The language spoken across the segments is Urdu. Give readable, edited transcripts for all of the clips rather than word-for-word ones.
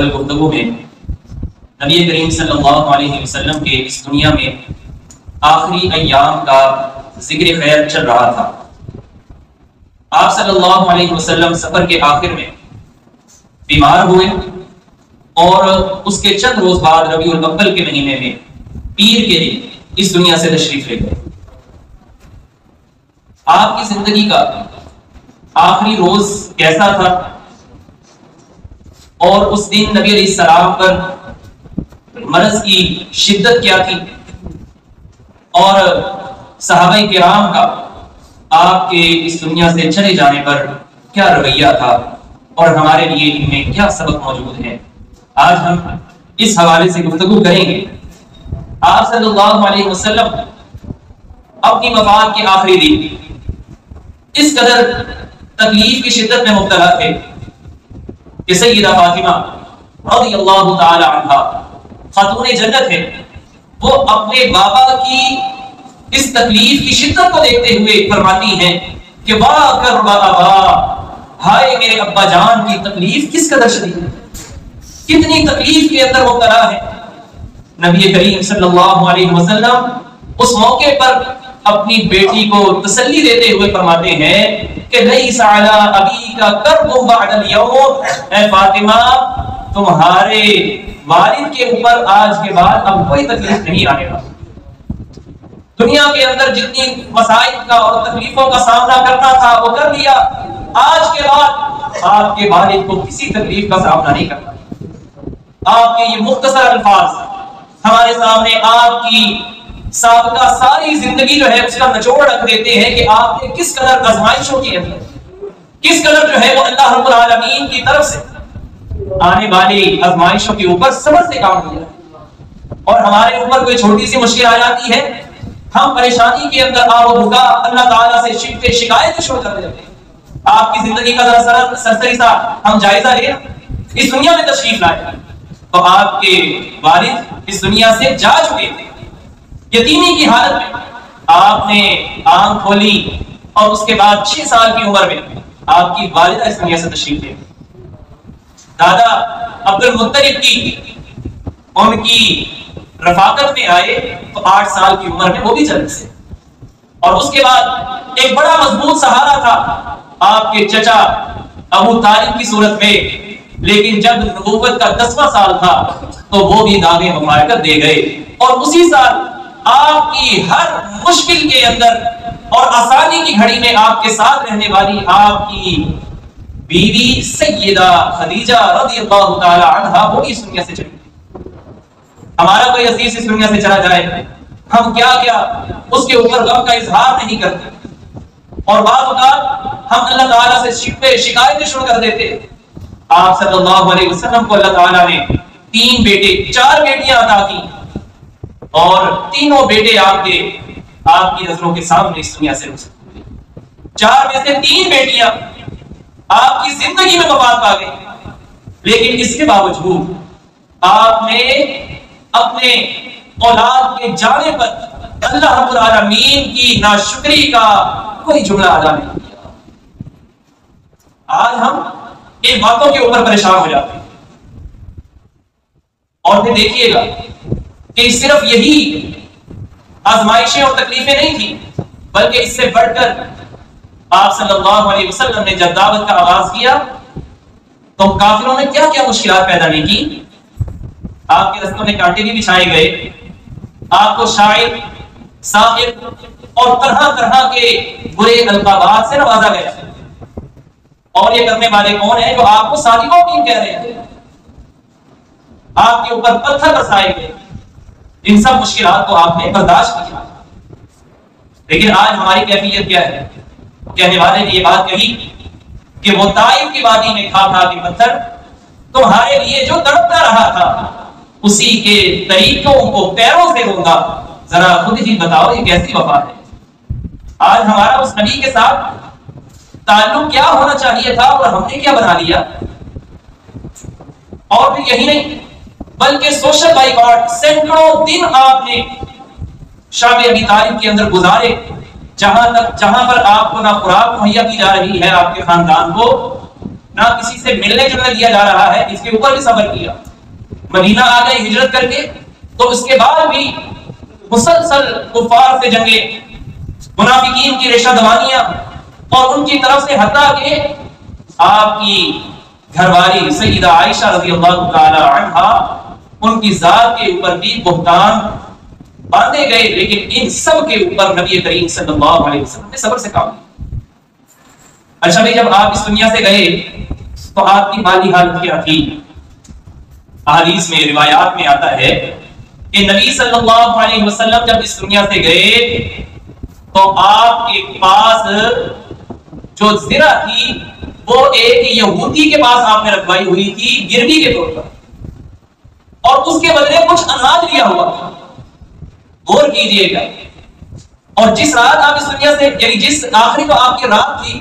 کل گفتگو میں نبی کریم صلی اللہ علیہ وسلم کے اس دنیا میں آخری ایام کا ذکر خیر چل رہا تھا۔ آپ صلی اللہ علیہ وسلم سفر کے آخر میں بیمار ہوئے اور اس کے چند روز بعد ربیع الاول کے مہینے میں پیر کے دن اس دنیا سے تشریف لے گئے۔ آپ کی زندگی کا آخری روز کیسا تھا اور اس دن نبی علیہ السلام پر مرض کی شدت کیا تھی اور صحابہ کرام کا آپ کے اس دنیا سے چلے جانے پر کیا رویہ تھا اور ہمارے لیے ان میں کیا سبق موجود ہے، آج ہم اس حوالے سے گفتگو کریں گے۔ آپ صلی اللہ علیہ وسلم اپنی وفات کے آخری دن اس قدر تکلیف کی شدت میں مبتلا تھے کہ سیدہ فاطمہ رضی اللہ تعالی عنہا خاتون جنت ہے، وہ اپنے بابا کی اس تکلیف کی شدت کو دیکھتے ہوئے فرماتی ہیں کہ واہ کر ابا، ہائے میرے ابا جان کی تکلیف کس قدر شدید ہے، کتنی تکلیف کے اندر مبتلا ہے۔ نبی کریم صلی اللہ علیہ وسلم اس موقع پر اپنی بیٹی کو تسلی دیتے ہوئے فرماتے ہیں کہ لیس علی ابیک کرب بعد اليوم، اے فاطمہ تمہارے والد کے اوپر آج کے بعد اب کوئی تکلیف نہیں آنے والی۔ دنیا کے اندر جتنی مسائل کا اور تکلیفوں کا سامنا کرنا تھا وہ کر لیا، آج کے بعد آپ کے والد کو کسی تکلیف کا سامنا نہیں کرنا۔ آپ کے یہ مختصر الفاظ ہمارے سامنے آپ کی سابقہ ساری زندگی جو ہے اس کا نچوڑ رکھ دیتے ہیں کہ آپ نے کس قدر آزمائشوں کے اندر، کس قدر جو ہے وہ اللہ رب العالمین کی طرف سے آنے والی آزمائشوں کے اوپر صبر سے کام لیا۔ اور ہمارے اوپر کوئی چھوٹی سی مشکل آ جاتی ہے، ہم پریشانی کے اندر آب و بھگا اللہ تعالیٰ سے شکایت شروع کر دیتے ہیں۔ آپ کی زندگی کا ذرا سرسری سا ہم جائزہ لیں، اس دنیا میں تشریف لائے تو آپ کے والد اس دنیا سے جا چکے تھے، یتیمی کی حالت میں آپ نے آنکھ کھولی اور اس کے بعد 6 سال کی عمر میں آپ کی والدہ اس دنیا سے تشریف لے۔ دادا عبد المطلب کی ان کی رفاقت میں آئے تو 8 سال کی عمر میں وہ بھی جنت سے، اور اس کے بعد ایک بڑا مضبوط سہارا تھا آپ کے چچا ابو طالب کی صورت میں، لیکن جب نبوت کا 10واں سال تھا تو وہ بھی داغ مبارکت دے گئے، اور اسی سال آپ کی ہر مشکل کے اندر اور آسانی کی گھڑی میں آپ کے ساتھ رہنے والی آپ کی بیوی سیدہ خدیجہ رضی اللہ تعالی عنہا وہ اس دنیا سے چلی۔ ہمارا کوئی عزیز اس دنیا سے چلا جائے ہم کیا کیا اس کے اوپر غم کا اظہار نہیں کرتے، اور بعض اوقات ہم اللہ تعالیٰ سے شکایتیں شروع کر دیتے۔ آپ صلی اللہ علیہ وسلم کو اللہ تعالیٰ نے 3 بیٹے 4 بیٹیاں عطا کی، اور تینوں بیٹے آپ کی نظروں کے سامنے اس دنیا سے رخصت ہوئے۔ 4 میں سے 3 بیٹیاں آپ کی زندگی میں وفات پا گئی، لیکن اس کے باوجود آپ نے اپنے اولاد کے جانے پر اللہ رب العالمین کی ناشکری کا کوئی جملہ ادا نہیں کیا۔ آج ہم ان باتوں کے اوپر پریشان ہو جاتے ہیں، اور پھر دیکھیے گا کہ صرف یہی آزمائشیں اور تکلیفیں نہیں تھیں، بلکہ اس سے بڑھ کر آپ صلی اللہ علیہ وسلم نے جب دعوت کا آغاز کیا تو کافروں نے کیا کیا مشکلات پیدا نہیں کی۔ آپ کے رستوں میں کانٹے بھی بچھائے گئے، آپ کو شاعر، ساحر اور طرح طرح کے برے القابات سے نوازا گیا، اور یہ کرنے والے کون ہیں جو آپ کو صادق و امین کہہ رہے ہیں۔ آپ کے اوپر پتھر برسائے گئے، ان سب مشکلات کو آپ نے برداشت کیا، لیکن آج ہماری کیفیت کیا ہے؟ کہنے والے نے یہ بات کہی کہ وہ طائف کی وادی میں کھا کھا کے پتھر تمہارے لیے جو تڑپتا رہا تھا اسی کے طریقوں کو پیروں سے روندا، ذرا خود ہی بتاؤ یہ کیسی وفا ہے۔ آج ہمارا اس نبی کے ساتھ تعلق کیا ہونا چاہیے تھا اور ہم نے کیا بنا لیا۔ اور پھر یہی نہیں بلکہ سوشل بائیکاٹ، سینکڑوں دن آپ نے شام ابی طالب کے اندر گزارے، جہاں پر آپ کو نہ خوراک مہیا کی جا رہی ہے آپ کے خاندان کو، نہ کسی سے ملنے جلنے دیا جا رہا ہے، اس کے اوپر بھی صبر کیا. مدینہ آ گئے ہجرت کر کے، تو اس کے بعد بھی مسلسل کفار سے جنگیں، منافقین کی ریشہ دوانیاں، اور ان کی طرف سے حتیٰ کہ آپ کی گھر والی سیدہ عائشہ رضی اللہ تعالی عنہا، ان کی ذات کے اوپر بھی بہتان باندھے گئے. لیکن ان سب کے اوپر نبی کریم صلی اللہ علیہ وسلم نے صبر سے کام لیا. اچھا بھائی، جب آپ اس دنیا سے گئے تو آپ کی مالی حالت کیا تھی؟ احادیث میں، روایات میں آتا ہے کہ نبی صلی اللہ علیہ وسلم جب اس دنیا سے گئے تو آپ کے پاس جو زرہ تھی وہ ایک یہودی کے پاس آپ نے رکھوائی ہوئی تھی گروی کے طور پر، اور اس کے بدلے کچھ اناج لیا ہوا. غور کیجئے گا. اور جس رات آپ اس دنیا سے، یعنی جس آخری تو آپ کی رات تھی،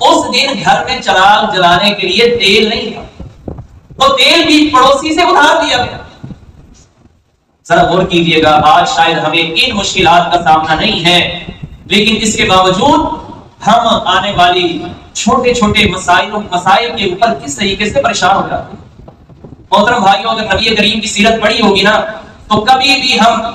اس دن گھر میں چراغ جلانے کے لیے تیل نہیں تھا، تو تیل بھی پڑوسی سے ادھار لیا گیا. ذرا غور کیجئے گا. آج شاید ہمیں ان مشکلات کا سامنا نہیں ہے، لیکن اس کے باوجود ہم آنے والی چھوٹے چھوٹے مسائل کے اوپر کس طریقے سے پریشان ہو جاتے ہیں. محترم بھائیوں، اگر نبی کریم کی سیرت پڑھی ہوگی نا، تو کبھی بھی ہم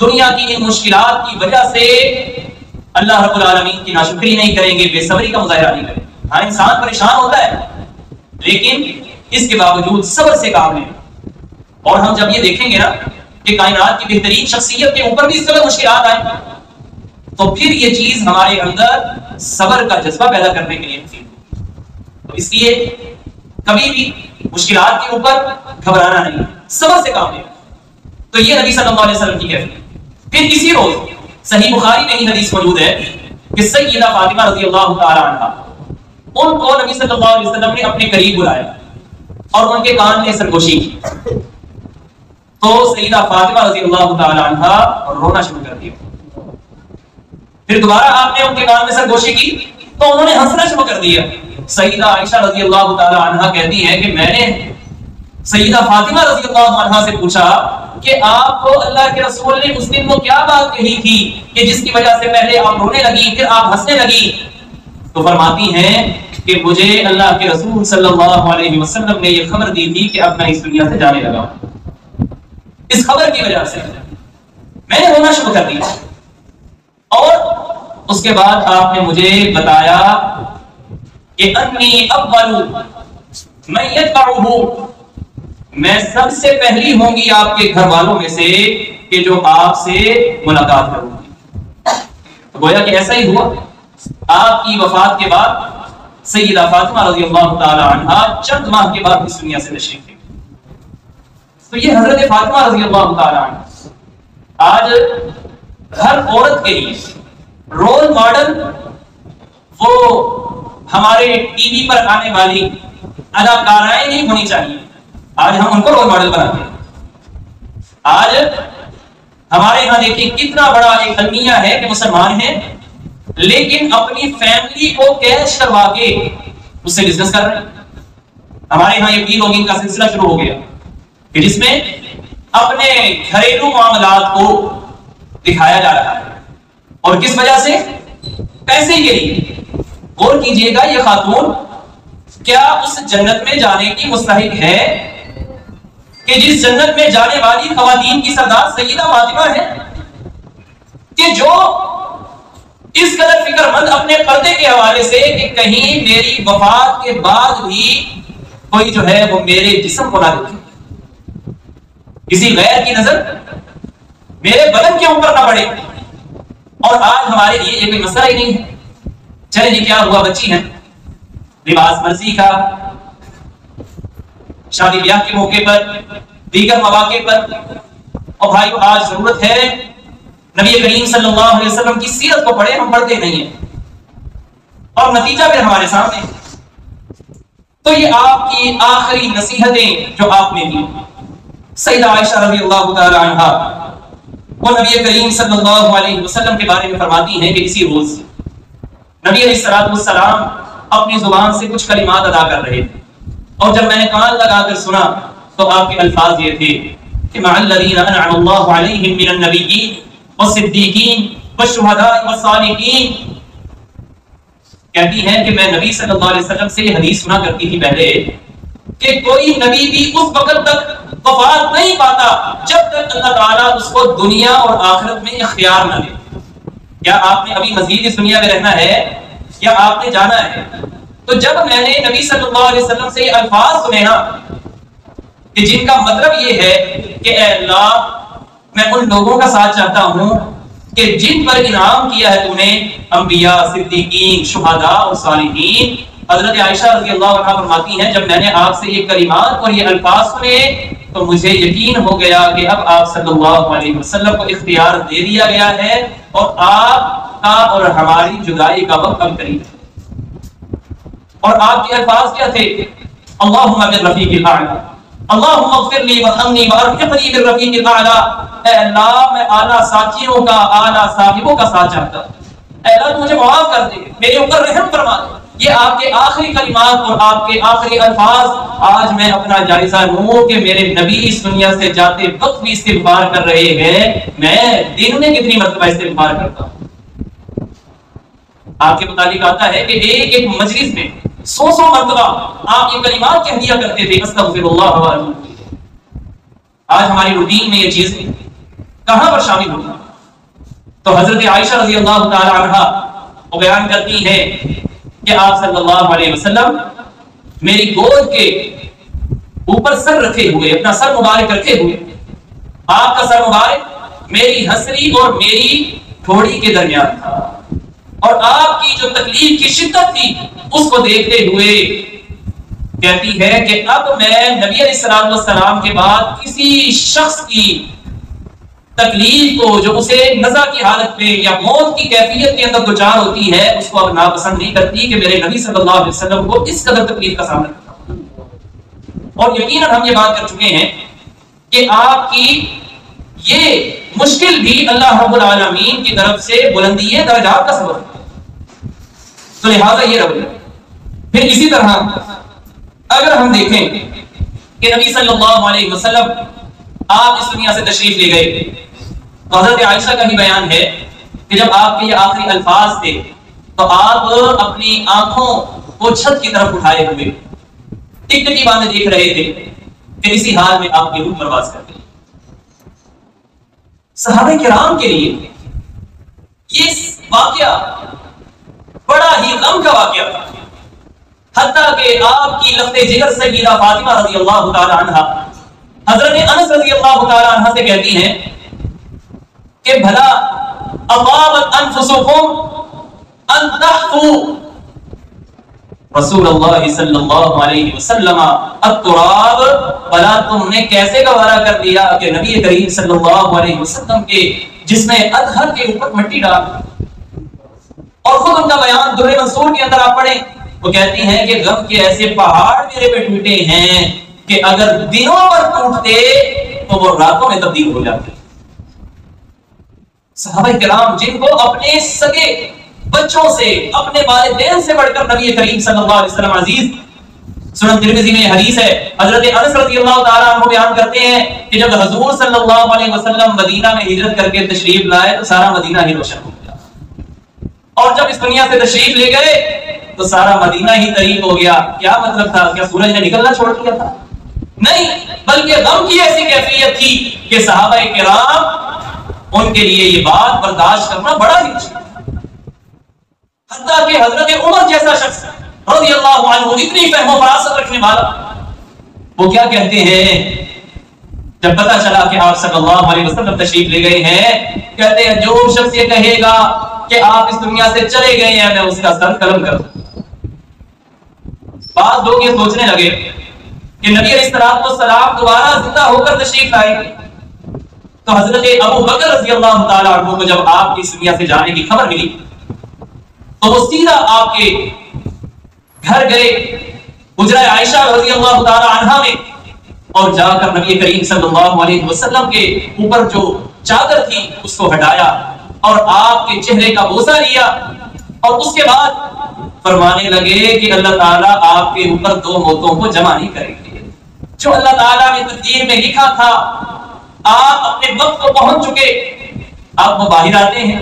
دنیا کی ان مشکلات کی وجہ سے اللہ رب العالمین کی ناشکری نہیں کریں گے، بے صبری کا مظاہرہ نہیں کریں گے. ہاں، انسان پریشان ہوتا ہے، لیکن اس کے باوجود صبر سے کام لیں. اور ہم جب یہ دیکھیں گے نا کہ کائنات کی بہترین شخصیت کے اوپر بھی اس طرح مشکلات آئیں، تو پھر یہ چیز ہمارے اندر صبر کا جذبہ پیدا کرنے کے لیے مفید ہے. تو اس لیے کبھی بھی مشکلات کے اوپر گھبرانا نہیں، صبر سے کام لیں. تو یہ نبی صلی اللہ علیہ وسلم کی کیفیت. پھر اسی روز صحیح بخاری میں ہی حدیث موجود ہے کہ سیدہ فاطمہ رضی اللہ تعالی عنہا، ان کو نبی صلی اللہ علیہ وسلم نے اپنے قریب بلایا اور ان کے کان میں سرگوشی کی. تو سیدہ فاطمہ رضی اللہ تعالی عنہا رونا شروع کر دیا. پھر دوبارہ آپ نے ان کے کان میں سرگوشی کی تو انہوں نے ہنسنا شروع کر دیا. سیدہ عائشہ رضی اللہ تعالی عنہا کہتی ہے کہ میں نے سیدہ فاطمہ رضی اللہ عنہا سے پوچھا کہ آپ کو اللہ کے رسول نے اس دن وہ کیا بات کہی تھی کہ جس کی وجہ سے پہلے آپ رونے لگی پھر آپ ہنسنے لگی. تو فرماتی ہیں کہ مجھے اللہ کے رسول صلی اللہ علیہ وسلم نے یہ خبر دی تھی کہ اب میں اس دنیا سے جانے لگا ہوں. اس خبر کی وجہ سے میں نے رونا شروع کر دیا. اور اس کے بعد آپ نے مجھے بتایا کہ انی اول من یتبعہ، میں سب سے پہلی ہوں گی آپ کے گھر والوں میں سے کہ جو آپ سے ملاقات کروں گی. گویا کہ ایسا ہی ہوا. آپ کی وفات کے بعد سیدہ فاطمہ رضی اللہ تعالی عنہا چند ماہ کے بعد اس دنیا سے تشریف لے گئی. تو یہ حضرت فاطمہ رضی اللہ تعالی عنہا آج ہر عورت کے لیے رول ماڈل، وہ ہمارے ٹی وی پر آنے والی اداکارائیں نہیں ہونی چاہیے. آج ہم ان کو رول ماڈل بناتے ہیں. آج ہمارے یہاں دیکھیں کتنا بڑا ایک المیہ ہے کہ مسلمان ہیں لیکن اپنی فیملی کو کیش کروا کے اس سے بزنس کر رہے ہیں. ہمارے یہاں یہ ویلاگنگ کا سلسلہ شروع ہو گیا کہ جس میں اپنے گھریلو معاملات کو دکھایا جا رہا ہے. اور کس وجہ سے؟ پیسے کے لیے. غور کیجئے گا، یہ خاتون کیا اس جنت میں جانے کی مستحق ہے کہ جس جنت میں جانے والی خواتین کی سردار سیدہ فاطمہ ہے، کہ جو اس قدر فکر مند اپنے پردے کے حوالے سے کہ کہیں میری وفات کے بعد بھی کوئی جو ہے وہ میرے جسم کو نہ دیکھے، کسی غیر کی نظر میرے بدن کے اوپر نہ پڑے. اور آج ہمارے لیے یہ کوئی مسئلہ ہی نہیں ہے. چلے جی کیا ہوا، بچی ہیں، لباس مرضی کا، شادی بیاہ کے موقع پر، دیگر مواقع پر. اور بھائی آج ضرورت ہے نبی کریم صلی اللہ علیہ وسلم کی سیرت کو پڑھیں. ہم پڑھتے نہیں ہیں اور نتیجہ پھر ہمارے سامنے. تو یہ آپ کی آخری نصیحتیں جو آپ نے دی. سیدہ عائشہ رضی اللہ تعالی عنہا وہ نبی کریم صلی اللہ علیہ وسلم کے بارے میں فرماتی ہیں کہ اسی روز نبی علیہ الصلوۃ والسلام اپنی زبان سے کچھ کلمات ادا کر رہے تھے اور جب میں نے کان لگا کر سنا تو آپ کے الفاظ یہ تھے کہ مع الذین انعم اللہ علیہم من النبیین والصدیقین والشہداء والصالحین. کہتی ہیں کہ میں نبی صلی اللہ علیہ وسلم سے یہ حدیث سنا کرتی تھی پہلے کہ کوئی نبی بھی اس وقت تک وفات نہیں پاتا جب تک اللہ تعالیٰ اس کو دنیا اور آخرت میں اختیار نہ دے۔ کیا آپ نے ابھی مزید اس دنیا میں رہنا ہے یا آپ نے جانا ہے؟ تو جب میں نے نبی صلی اللہ علیہ وسلم سے یہ الفاظ سنے نا کہ جن کا مطلب یہ ہے کہ اے اللہ میں ان لوگوں کا ساتھ چاہتا ہوں کہ جن پر انعام کیا ہے تو نے، انبیاء، صدیقین، شہداء اور صالحین۔ حضرت عائشہ رضی اللہ عنہا فرماتی ہیں جب میں نے آپ سے یہ کلمات اور یہ الفاظ سنے تو مجھے یقین ہو گیا کہ اب آپ صلی اللہ علیہ وسلم کو اختیار دے دیا گیا ہے اور آپ کا اور ہماری جدائی کا وقت اب قریب ہے۔ اور آپ کے الفاظ کیا تھے؟ اللہم بالرفیق الاعلی، اللہم اغفر لی وارحمنی وارفقنی بالرفیق الاعلی۔ اے اللہ میں اعلیٰ ساتھیوں کا، اعلیٰ صاحبوں کا ساتھ چاہتا ہوں، اے اللہ مجھے معاف کر دے، میرے اوپر رحم فرما دے۔ یہ آپ کے آخری کلمات اور آپ کے آخری الفاظ آج میں اپنا جائزہ لوں کہ میرے نبی اس دنیا سے جاتے وقت بھی استغفار کر رہے ہیں، میں دن میں کتنی مرتبہ استغفار کرتا ہوں۔ آپ کے متعلق آتا ہے کہ ایک ایک مجلس میں 100 مرتبہ آپ یہ کلمات کہہ دیا کرتے تھے، استغفر اللہ واتوب الیہ۔ آج ہماری روٹین میں یہ چیز کہاں پر شامل ہوئی؟ تو حضرت عائشہ رضی اللہ تعالی عنہا وہ بیان کرتی ہیں کہ آپ صلی اللہ علیہ وسلم میری گود کے اوپر سر رکھے ہوئے، اپنا سر مبارک رکھے ہوئے، آپ کا سر مبارک میری ہنسلی اور میری ٹھوڑی کے درمیان تھا، اور آپ کی جو تکلیف کی شدت تھی اس کو دیکھتے ہوئے کہتی ہے کہ اب میں نبی علیہ السلام کے بعد کسی شخص کی تکلیف کو جو اسے نزع کی حالت میں یا موت کی کیفیت کے اندر دچار ہوتی ہے اس کو اب ناپسند نہیں کرتی کہ میرے نبی صلی اللہ علیہ وسلم کو اس قدر تکلیف کا سامنا کرنا۔ اور یقیناً ہم یہ بات کر چکے ہیں کہ آپ کی یہ مشکل بھی اللہ رب العالمین کی طرف سے بلندی درجات کا سبب ہے، تو لہٰذا یہ رویہ۔ پھر اسی طرح اگر ہم دیکھیں کہ نبی صلی اللہ علیہ وسلم آپ اس دنیا سے تشریف لے گئے تو حضرت عائشہ کا بھی بیان ہے کہ جب آپ کے یہ آخری الفاظ تھے تو آپ اپنی آنکھوں کو چھت کی طرف اٹھائے ہوئے ٹکٹکی باندھے دیکھ رہے تھے کہ اسی حال میں آپ کی روح پرواز کر گئی۔ صحابہ کرام کے لیے یہ واقعہ بڑا ہی غم کا واقعہ تھا، حتیٰ کہ آپ کی لخت جگر سیدہ فاطمہ رضی اللہ تعالی عنہا حضرت انس رضی اللہ تعالی عنہ سے کہتی ہیں کہ بھلا اطابت انفسکم ان تحفوا رسول اللہ صلی اللہ علیہ وسلم التراب، بھلا تم نے کیسے گوارا کر دیا کہ نبی کریم صلی اللہ علیہ وسلم کے جسم اطہر کے اوپر مٹی ڈال۔ اور خود ان کا بیان درر منصور کے اندر آپ پڑھیں، وہ کہتی ہیں کہ غم کے ایسے پہاڑ میرے پہ ٹوٹے ہیں کہ اگر دنوں پر ٹوٹتے تو وہ راتوں میں تبدیل ہو جاتے۔ صحابہ کرام جن کو اپنے سگے بچوں سے، اپنے والدین سے بڑھ کر نبی کریم صلی اللہ علیہ وسلم عزیز، سنن ترمذی میں حدیث ہے، حضرت انس رضی اللہ تعالیٰ عنہ بیان کرتے ہیں کہ جب حضور صلی اللہ علیہ وسلم مدینہ میں ہجرت کر کے تشریف لائے تو سارا مدینہ ہی روشن ہو گیا، اور جب اس دنیا سے تشریف لے گئے تو سارا مدینہ ہی طریق ہو گیا۔ کیا مطلب تھا؟ کیا سورج نے نکلنا چھوڑ دیا تھا؟ نہیں، بلکہ غم کی ایسی کیفیت تھی کہ صحابہ کرام ان کے لیے یہ بات برداشت کرنا بڑا ہی مشکل، حتیٰ کہ حضرت عمر جیسا شخص رضی اللہ عنہ اتنی فہم و فراست رکھنے والا، وہ کیا کہتے ہیں جب پتہ چلا کہ آپ صلی اللہ علیہ وسلم تشریف لے گئے ہیں، کہتے ہیں جو شخص یہ کہے گا کہ آپ اس دنیا سے چلے گئے ہیں میں اس کا سر قلم کر دوں۔ بعض لوگ یہ سوچنے لگے کہ نبی علیہ السلام دوبارہ زندہ ہو کر تشریف لائیں گے، تو حضرت ابو بکر رضی اللہ تعالیٰ عنہ کو جب آپ کی اس دنیا سے جانے کی خبر ملی تو وہ سیدھا آپ کے گھر گئے حجرہ عائشہ رضی اللہ تعالیٰ عنہا میں، اور جا کر نبی کریم صلی اللہ علیہ وسلم کے اوپر جو چادر تھی اس کو ہٹایا اور آپ کے چہرے کا بوسہ لیا، اور اس کے بعد فرمانے لگے کہ اللہ تعالیٰ آپ کے اوپر دو موتوں کو جمع نہیں کریں گے، جو اللہ تعالیٰ نے تقدیر میں لکھا تھا آپ اپنے وقت کو پہنچ چکے، آپ وہ باہر آتے ہیں